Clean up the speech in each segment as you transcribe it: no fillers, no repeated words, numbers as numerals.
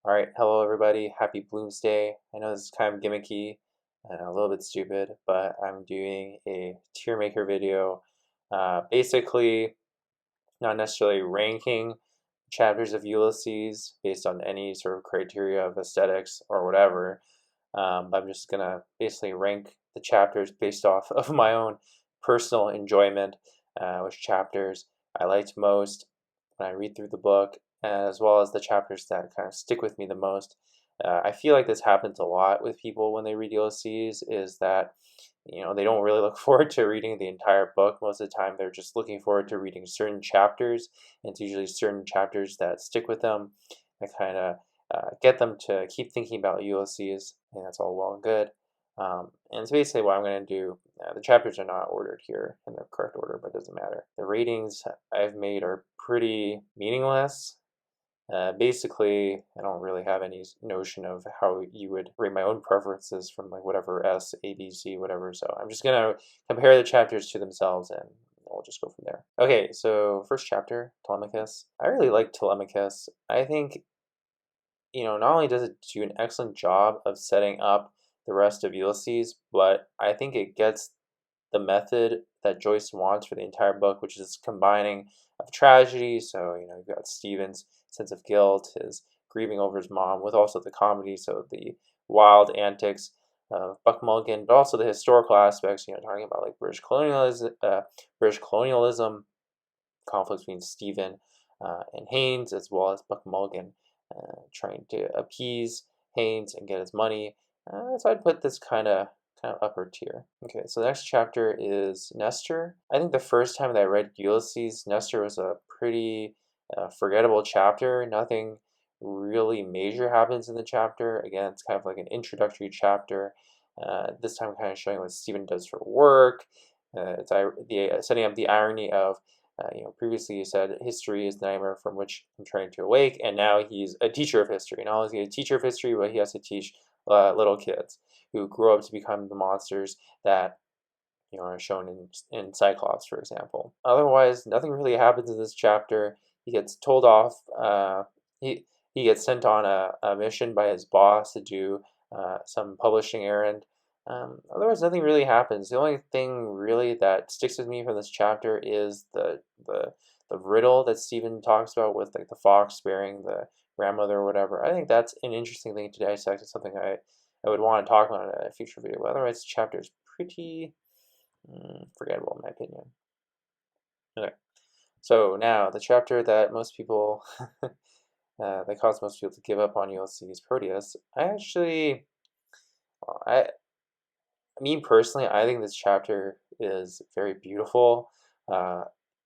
All right, hello everybody. Happy Bloomsday. I know this is kind of gimmicky and a little bit stupid, but I'm doing a Tiermaker video. Basically, not necessarily ranking chapters of Ulysses based on any sort of criteria of aesthetics or whatever. But I'm just gonna basically rank the chapters based off of my own personal enjoyment, which chapters I liked most when I read through the book, as well as the chapters that kind of stick with me the most. I feel like this happens a lot with people when they read Ulysses, is that they don't really look forward to reading the entire book. Most of the time, they're just looking forward to reading certain chapters, and it's usually certain chapters that stick with them, that kind of get them to keep thinking about Ulysses, and that's all well and good. And so basically what I'm going to do, the chapters are not ordered here in the correct order, but it doesn't matter. The ratings I've made are pretty meaningless. Basically, I don't really have any notion of how you would rate my own preferences from like whatever S, A, B, C, whatever. So I'm just going to compare the chapters to themselves and we'll just go from there. Okay, so first chapter, Telemachus. I really like Telemachus. I think not only does it do an excellent job of setting up the rest of Ulysses, but I think it gets the method that Joyce wants for the entire book, which is combining of tragedy. So, you've got Stephen's sense of guilt, his grieving over his mom, with also the comedy, so the wild antics of Buck Mulligan, but also the historical aspects, talking about like British colonialism, conflicts between Stephen and Haynes, as well as Buck Mulligan trying to appease Haynes and get his money. So I'd put this kind of upper tier. Okay, so the next chapter is Nestor. I think the first time that I read Ulysses, Nestor was a pretty forgettable chapter. Nothing really major happens in the chapter. Again, it's kind of like an introductory chapter. This time kind of showing what Stephen does for work. Setting up the irony of previously he said history is the nightmare from which I'm trying to awake, and now he's a teacher of history. Not only is he a teacher of history, but he has to teach little kids who grow up to become the monsters that are shown in Cyclops, for example. Otherwise, nothing really happens in this chapter. He gets told off. He gets sent on a mission by his boss to do some publishing errand. Otherwise, nothing really happens. The only thing really that sticks with me from this chapter is the riddle that Stephen talks about with like the fox sparing the grandmother or whatever. I think that's an interesting thing to dissect. It's something I would want to talk about in a future video. But otherwise, the chapter is pretty forgettable in my opinion. Okay, so now the chapter that most people that caused most people to give up on Ulysses Proteus. I me personally, I think this chapter is very beautiful uh,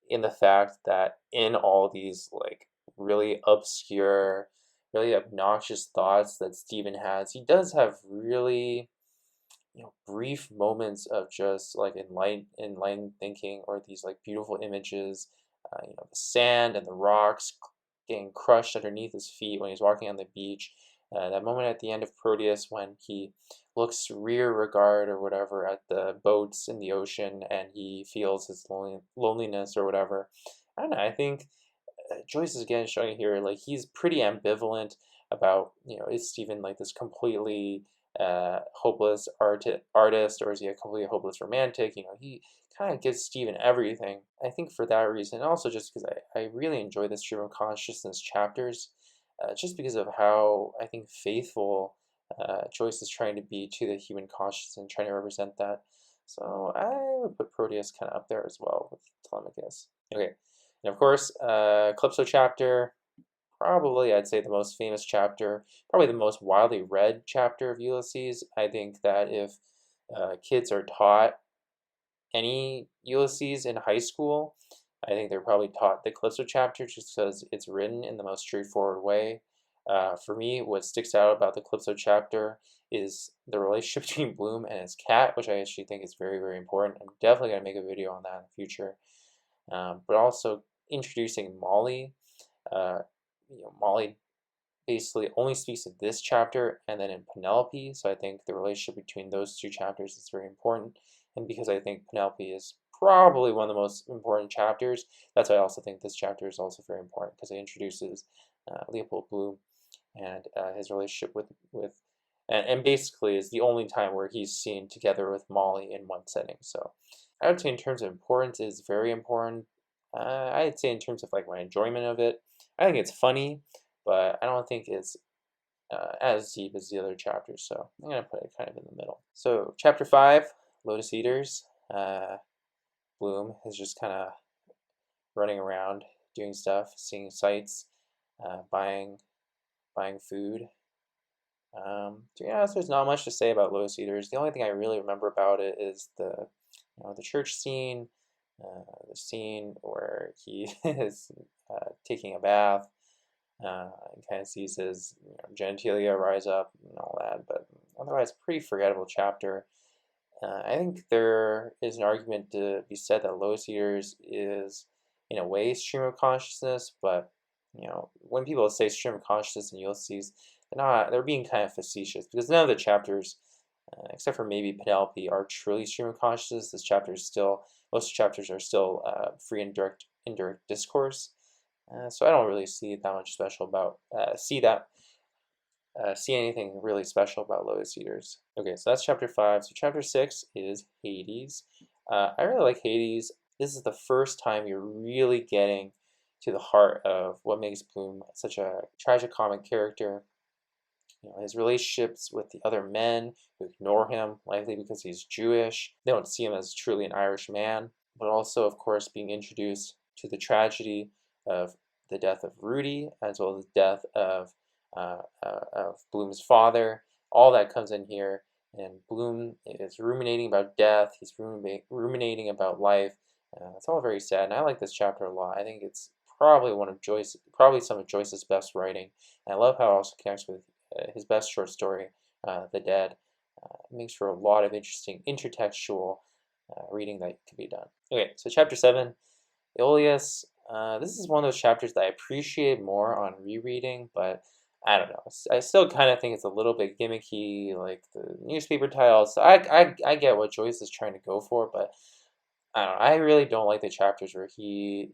in the fact that in all these like really obscure, really obnoxious thoughts that Stephen has, he does have really brief moments of just like enlightened thinking, or these like beautiful images, the sand and the rocks getting crushed underneath his feet when he's walking on the beach. That moment at the end of Proteus when he looks rear regard or whatever at the boats in the ocean and he feels his loneliness or whatever. I don't know. I think Joyce is again showing here like he's pretty ambivalent about is Stephen like this completely hopeless artist, or is he a completely hopeless romantic? He kind of gives Stephen everything. I think for that reason, and also just because I really enjoy the stream of consciousness chapters, just because of how I think faithful Joyce is trying to be to the human consciousness and trying to represent that. So I would put Proteus kind of up there as well with Telemachus. Okay, and of course, Calypso chapter, probably I'd say the most famous chapter, probably the most widely read chapter of Ulysses. I think that if kids are taught any Ulysses in high school, I think they're probably taught the Calypso chapter just because it's written in the most straightforward way. For me, what sticks out about the Calypso chapter is the relationship between Bloom and his cat, which I actually think is very, very important. I'm definitely going to make a video on that in the future. But also introducing Molly. Uh, Molly basically only speaks of this chapter and then in Penelope. So I think the relationship between those two chapters is very important. And because I think Penelope is probably one of the most important chapters, that's why I also think this chapter is also very important because it introduces Leopold Bloom and his relationship and basically is the only time where he's seen together with Molly in one setting. So I would say in terms of importance, it's very important. I'd say in terms of like my enjoyment of it, I think it's funny, but I don't think it's as deep as the other chapters. So I'm gonna put it kind of in the middle. So chapter 5, Lotus Eaters. Bloom is just kind of running around doing stuff, seeing sights, buying food. To be honest, there's not much to say about Lotus Eaters. The only thing I really remember about it is the church scene, the scene where he is taking a bath, and kind of sees his genitalia rise up and all that. But otherwise, pretty forgettable chapter. I think there is an argument to be said that Lotus Eaters is, in a way, stream of consciousness, but when people say stream of consciousness and Ulysses, they're being kind of facetious because none of the chapters, except for maybe Penelope, are truly stream of consciousness. Most chapters are still free and indirect discourse. So I don't really see that much special about see anything really special about Lotus Eaters. Okay, so that's chapter 5. So chapter 6 is Hades. I really like Hades. This is the first time you're really getting to the heart of what makes Bloom such a tragicomic character. His relationships with the other men who ignore him, likely because he's Jewish. They don't see him as truly an Irish man, but also, of course, being introduced to the tragedy of the death of Rudy, as well as the death of Bloom's father. All that comes in here, and Bloom is ruminating about death. He's ruminating about life. It's all very sad, and I like this chapter a lot. I think it's probably some of Joyce's best writing. And I love how it also connects with his best short story, The Dead. It makes for a lot of interesting intertextual reading that can be done. Okay, so chapter 7, Elias. This is one of those chapters that I appreciate more on rereading, but I don't know. I still kind of think it's a little bit gimmicky, like the newspaper titles. So I get what Joyce is trying to go for, but I don't know. I really don't like the chapters where he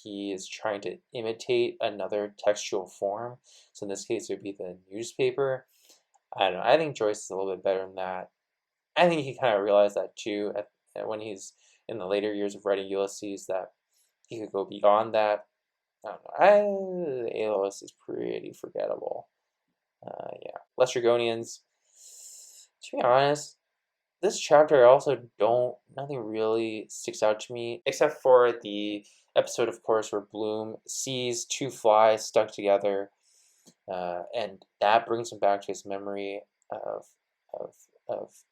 is trying to imitate another textual form. So in this case, it would be the newspaper. I don't know. I think Joyce is a little bit better than that. I think he kind of realized that too when he's in the later years of writing Ulysses, that he could go beyond that. I don't know. Elias is pretty forgettable. Yeah. Lestrygonians. To be honest, this chapter nothing really sticks out to me, except for the episode, of course, where Bloom sees two flies stuck together, and that brings him back to his memory of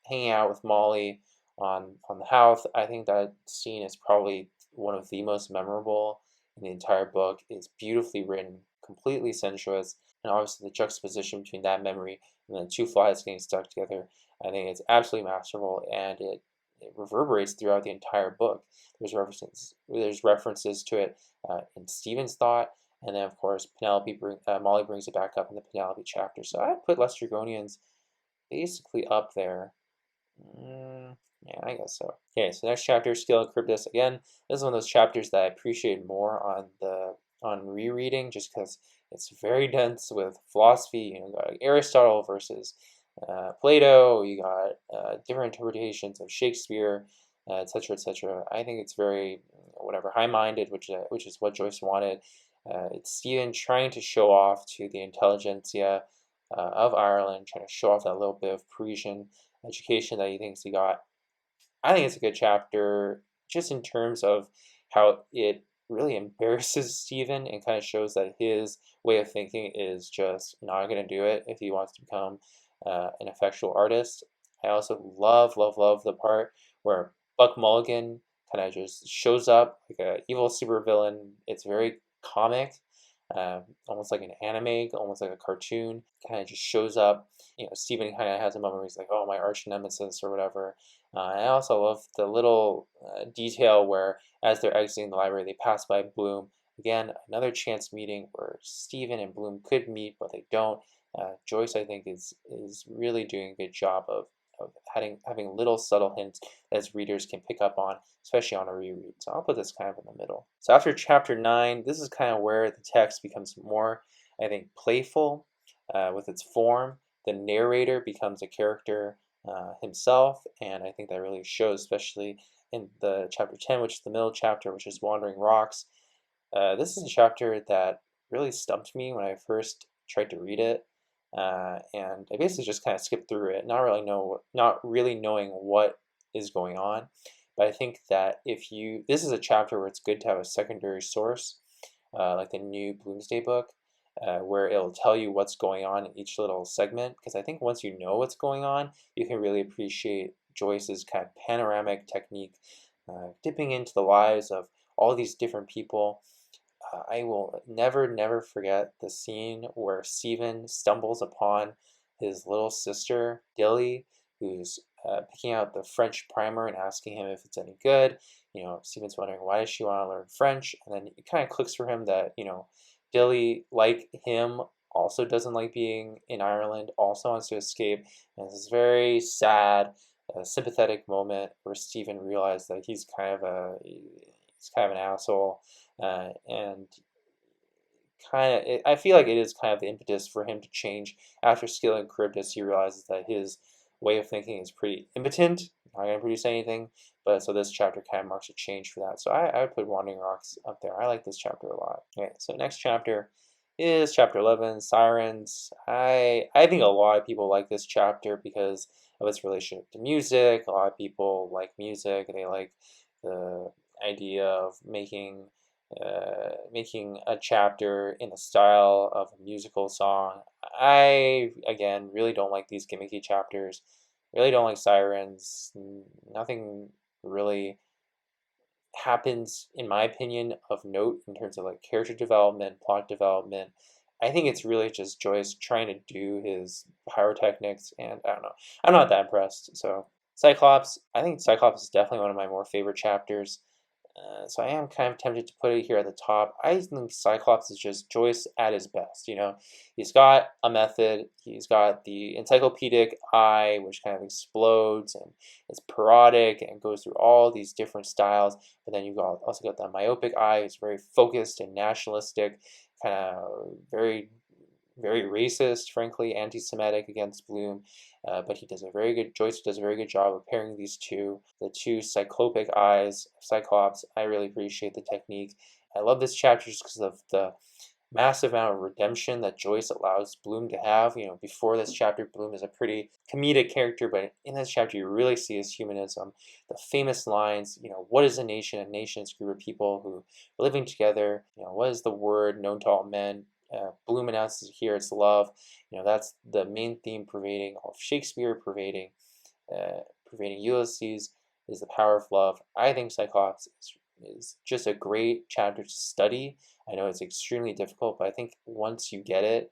hanging out with Molly on the house. I think that scene is probably one of the most memorable in the entire book. It's beautifully written, completely sensuous, and obviously the juxtaposition between that memory and then two flies getting stuck together, I think it's absolutely masterful, and it reverberates throughout the entire book. There's references to it in Stephen's thought, and then of course Molly brings it back up in the Penelope chapter. So I put Lestrygonians basically up there. Yeah, I guess so. Okay, so next chapter, Skill and Charybdis. Again, this is one of those chapters that I appreciate more on rereading, just because it's very dense with philosophy. You got Aristotle versus Plato. You got different interpretations of Shakespeare, etc., etc. I think it's very high-minded, which is what Joyce wanted. It's Stephen trying to show off to the intelligentsia of Ireland, trying to show off that little bit of Parisian education that he thinks he got. I think it's a good chapter, just in terms of how it really embarrasses Stephen and kind of shows that his way of thinking is just not going to do it if he wants to become an effectual artist. I also love the part where Buck Mulligan kind of just shows up like an evil supervillain. It's very comic, almost like an anime, almost like a cartoon. Kind of just shows up. Stephen kind of has a moment where he's like, "Oh, my arch nemesis" or whatever. I also love the little detail where, as they're exiting the library, they pass by Bloom. Again, another chance meeting where Stephen and Bloom could meet, but they don't. Joyce, I think, is really doing a good job of having little subtle hints as readers can pick up on, especially on a reread. So I'll put this kind of in the middle. So after chapter 9, this is kind of where the text becomes more, I think, playful. with its form. The narrator becomes a character himself, and I think that really shows, especially in the chapter 10, which is the middle chapter, which is Wandering Rocks. This is a chapter that really stumped me when I first tried to read it, and I basically just kind of skipped through it, not really knowing what is going on. But I think that this is a chapter where it's good to have a secondary source, like the new Bloomsday book, where it'll tell you what's going on in each little segment. Because I think once you know what's going on, you can really appreciate Joyce's kind of panoramic technique, dipping into the lives of all these different people. I will never forget the scene where Stephen stumbles upon his little sister, Dilly, who's picking out the French primer and asking him if it's any good. Stephen's wondering, why does she want to learn French? And then it kind of clicks for him that, Dilly, like him, also doesn't like being in Ireland, also wants to escape. And this very sad, sympathetic moment where Stephen realized that he's kind of an asshole, and I feel like it is kind of the impetus for him to change. After scaling Charybdis, he realizes that his way of thinking is pretty impotent, not going to produce anything. But so this chapter kind of marks a change for that. So I would put Wandering Rocks up there. I like this chapter a lot. Okay, so next chapter is chapter 11, Sirens. I think a lot of people like this chapter because of its relationship to music. A lot of people like music. They like the idea of making a chapter in the style of a musical song. I, again, really don't like these gimmicky chapters. Really don't like Sirens. Nothing really happens, in my opinion, of note in terms of like character development, plot development. I think it's really just Joyce trying to do his pyrotechnics, and I don't know. I'm not that impressed. So Cyclops, I think Cyclops is definitely one of my more favorite chapters. So I am kind of tempted to put it here at the top. I think Cyclops is just Joyce at his best. He's got a method. He's got the encyclopedic eye, which kind of explodes and is parodic and goes through all these different styles. But then you've also got the myopic eye. It's very focused and nationalistic, kind of very, very racist, frankly, anti-Semitic against Bloom. But Joyce does a very good job of pairing the two cyclopic eyes of Cyclops. I really appreciate the technique. I love this chapter just because of the massive amount of redemption that Joyce allows Bloom to have. Before this chapter, Bloom is a pretty comedic character, but in this chapter, you really see his humanism. The famous lines, what is a nation? A nation is a group of people who are living together. What is the word known to all men? Bloom announces here it's love. That's the main theme pervading all of Shakespeare, pervading Ulysses, is the power of love. I think Cyclops is just a great chapter to study. I know it's extremely difficult, but I think once you get it,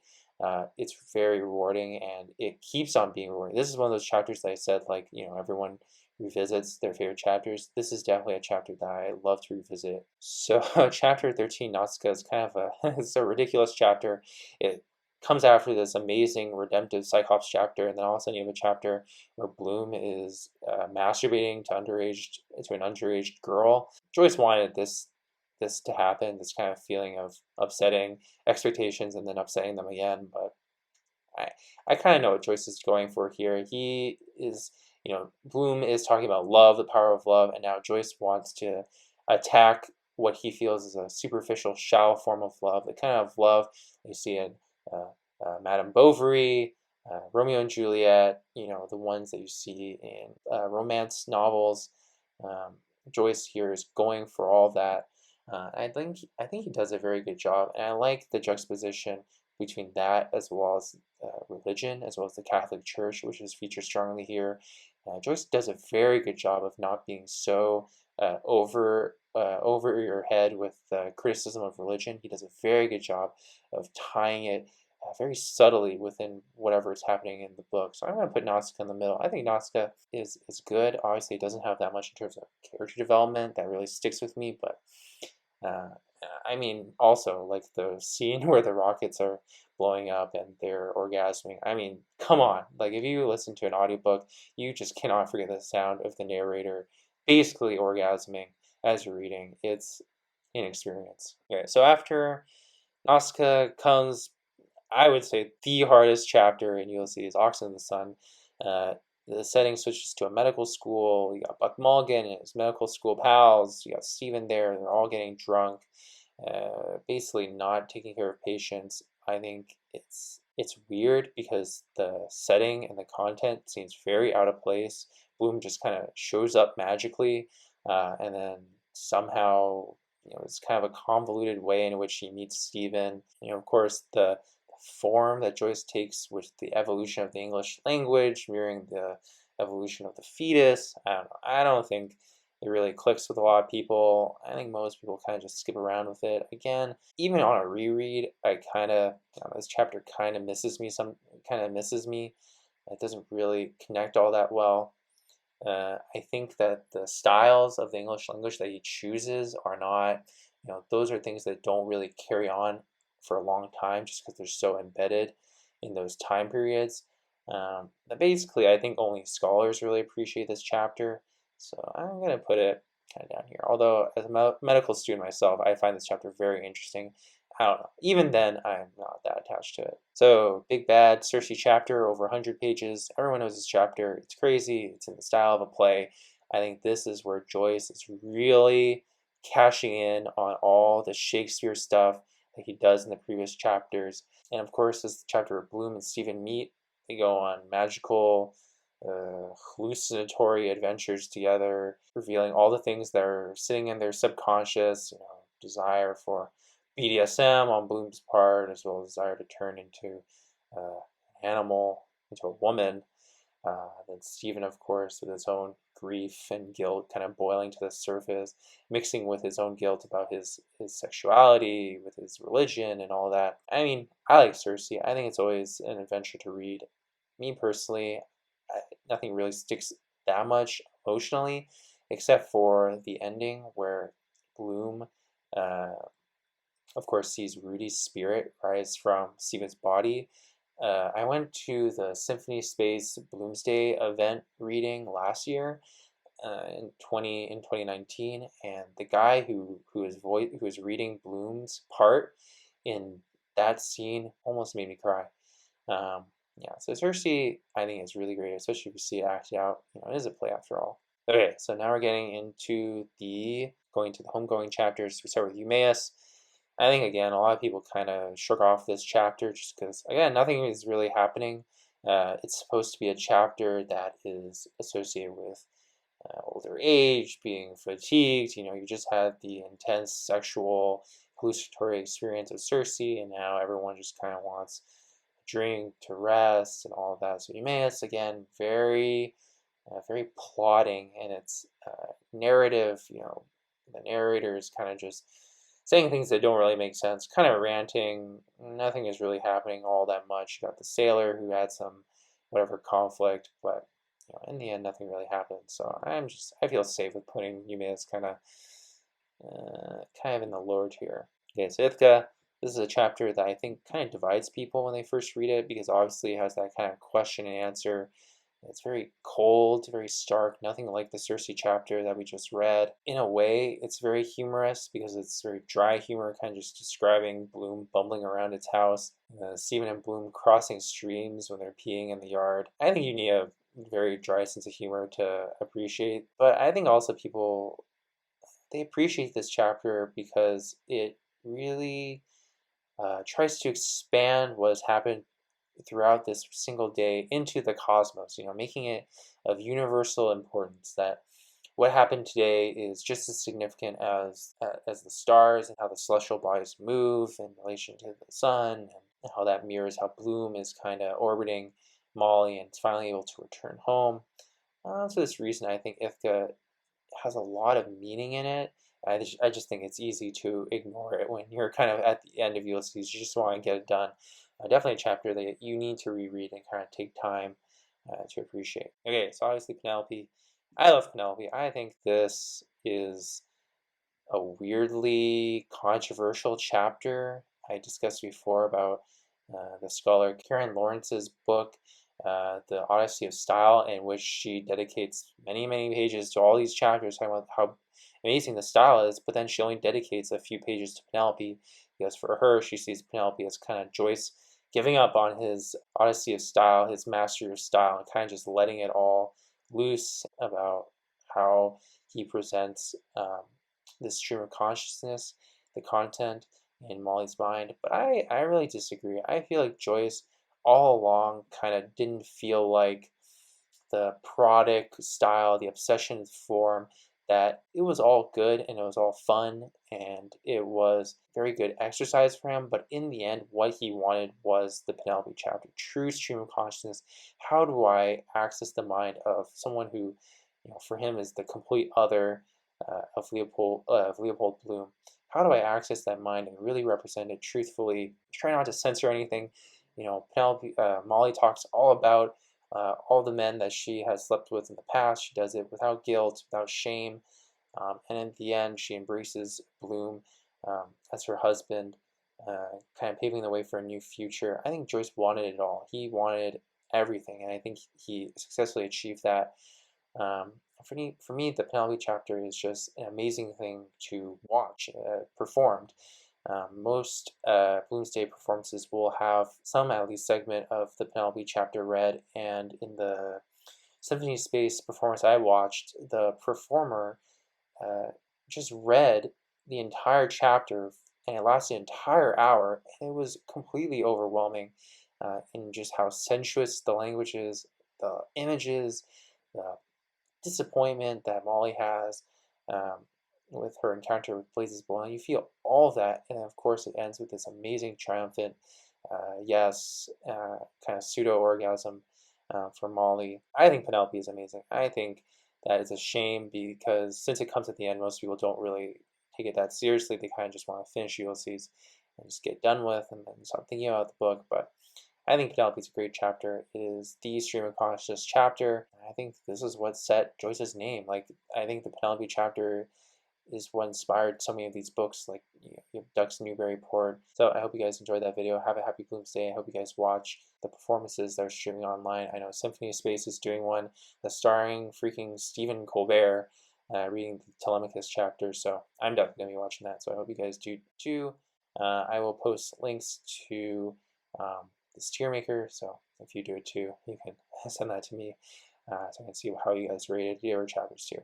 it's very rewarding, and it keeps on being rewarding. This is one of those chapters that I said, everyone revisits their favorite chapters. This is definitely a chapter that I love to revisit. So chapter 13, Nausicaa, is kind of it's a ridiculous chapter. It comes after this amazing redemptive Cyclops chapter, and then all of a sudden you have a chapter where Bloom is masturbating to an underage girl. Joyce wanted this to happen, this kind of feeling of upsetting expectations and then upsetting them again, but I kind of know what Joyce is going for here. He is, Bloom is talking about love, the power of love, and now Joyce wants to attack what he feels is a superficial, shallow form of love, the kind of love you see in Madame Bovary, Romeo and Juliet, the ones that you see in romance novels. Joyce here is going for all that. I think he does a very good job, and I like the juxtaposition between that as well as religion, as well as the Catholic Church, which is featured strongly here. Joyce does a very good job of not being so over your head with criticism of religion. He does a very good job of tying it very subtly within whatever is happening in the book. So I'm going to put Nausicaa in the middle. I think Nausicaa is good. Obviously, it doesn't have that much in terms of character development that really sticks with me, but also, like the scene where the rockets are blowing up and they're orgasming. Come on. Like, if you listen to an audiobook, you just cannot forget the sound of the narrator basically orgasming as you're reading. It's an experience. Okay, so after Nausicaa comes, I would say the hardest chapter in Ulysses, Oxen in the Sun. Uh, the setting switches to a medical school. You got Buck Mulligan and his medical school pals. You got Stephen there. They're all getting drunk, basically not taking care of patients. I think it's weird because the setting and the content seems very out of place. Bloom just kind of shows up magically, and then somehow, it's kind of a convoluted way in which he meets Stephen. Of course, the form that Joyce takes with the evolution of the English language, mirroring the evolution of the fetus. I don't know. I don't think it really clicks with a lot of people. I think most people kind of just skip around with it. Again, even on a reread, I kind of, this chapter kind of misses me. It doesn't really connect all that well. I think that the styles of the English language that he chooses are not, those are things that don't really carry on for a long time just because they're so embedded in those time periods. But basically, I think only scholars really appreciate this chapter, so I'm going to put it kind of down here. Although, as a medical student myself, I find this chapter very interesting. I don't know. Even then, I'm not that attached to it. So, Big Bad Circe chapter, over 100 pages. Everyone knows this chapter. It's crazy. It's in the style of a play. I think this is where Joyce is really cashing in on all the Shakespeare stuff that he does in the previous chapters. And of course, this is the chapter where Bloom and Stephen meet. They go on magical, hallucinatory adventures together, revealing all the things that are sitting in their subconscious, desire for BDSM on Bloom's part, as well as desire to turn into an animal, into a woman. Then Stephen, of course, with his own grief and guilt kind of boiling to the surface, mixing with his own guilt about his sexuality, with his religion and all that. I mean, I like Circe. I think it's always an adventure to read. Me personally, nothing really sticks that much emotionally, except for the ending where Bloom, of course, sees Rudy's spirit rise from Stephen's body. I went to the Symphony Space Bloomsday event reading last year, in 2019, and the guy who is reading Bloom's part in that scene almost made me cry. Yeah, so Circe, I think, is really great, especially if you see it acted out. It is a play after all. Okay, so now we're getting into going to the homegoing chapters. We start with Maius. I think, again, a lot of people kind of shook off this chapter just because, again, nothing is really happening. It's supposed to be a chapter that is associated with older age, being fatigued. You just had the intense sexual hallucinatory experience of Circe, and now everyone just kind of wants a drink to rest and all of that. So Eumaeus, again, very plotting in its narrative. The narrator is kind of just saying things that don't really make sense, kind of ranting. Nothing is really happening all that much. You got the sailor who had some whatever conflict, but in the end, nothing really happened. So I feel safe with putting Eumaeus kind of in the lower tier. Okay, so Ithaca. This is a chapter that I think kind of divides people when they first read it, because obviously it has that kind of question and answer. It's very cold, very stark, nothing like the Circe chapter that we just read. In a way, it's very humorous because it's very dry humor, kind of just describing Bloom bumbling around its house, Stephen and Bloom crossing streams when they're peeing in the yard. I think you need a very dry sense of humor to appreciate, but I think also people, they appreciate this chapter because it really tries to expand what has happened throughout this single day into the cosmos, making it of universal importance, that what happened today is just as significant as the stars, and how the celestial bodies move in relation to the sun, and how that mirrors how Bloom is kind of orbiting Molly and is finally able to return home. For this reason, I think Ithaca has a lot of meaning in it. I just think it's easy to ignore it when you're kind of at the end of Ulysses. You just want to get it done. Definitely a chapter that you need to reread and kind of take time to appreciate. Okay, so obviously Penelope. I love Penelope. I think this is a weirdly controversial chapter. I discussed before about the scholar Karen Lawrence's book, The Odyssey of Style, in which she dedicates many, many pages to all these chapters, talking about how amazing the style is, but then she only dedicates a few pages to Penelope, because for her, she sees Penelope as kind of Joyce giving up on his odyssey of style, his mastery of style, and kind of just letting it all loose about how he presents this stream of consciousness, the content in Molly's mind. But I really disagree. I feel like Joyce all along kind of didn't feel like the product style, the obsession with form, that it was all good and it was all fun and it was very good exercise for him. But in the end, what he wanted was the Penelope chapter, true stream of consciousness. How do I access the mind of someone who, for him is the complete other of Leopold Bloom? How do I access that mind and really represent it truthfully? Try not to censor anything. Penelope, Molly talks all about all the men that she has slept with in the past. She does it without guilt, without shame. And in the end, she embraces Bloom as her husband, kind of paving the way for a new future. I think Joyce wanted it all. He wanted everything, and I think he successfully achieved that. For me, the Penelope chapter is just an amazing thing to watch performed. Most Bloomsday performances will have some, at least, segment of the Penelope chapter read, and in the Symphony Space performance I watched, the performer just read the entire chapter, and it lasted an entire hour, and it was completely overwhelming in just how sensuous the language is, the images, the disappointment that Molly has with her encounter with Blazes Bouillon. You feel all of that, and of course it ends with this amazing, triumphant, kind of pseudo-orgasm for Molly. I think Penelope is amazing. I think that it's a shame because since it comes at the end, most people don't really take it that seriously. They kind of just want to finish Ulysses and just get done with and then start thinking about the book. But I think Penelope is a great chapter. It is the stream of consciousness chapter. I think this is what set Joyce's name. Like, I think the Penelope chapter is what inspired so many of these books, like you have Ducks in Newburyport. So I hope you guys enjoyed that video. Have a happy Bloomsday. I hope you guys watch the performances that are streaming online. I know Symphony of Space is doing one that's starring freaking Stephen Colbert reading the Telemachus chapter. So I'm definitely going to be watching that. So I hope you guys do too. I will post links to this Tiermaker. So if you do it too, you can send that to me so I can see how you guys rated your chapters too.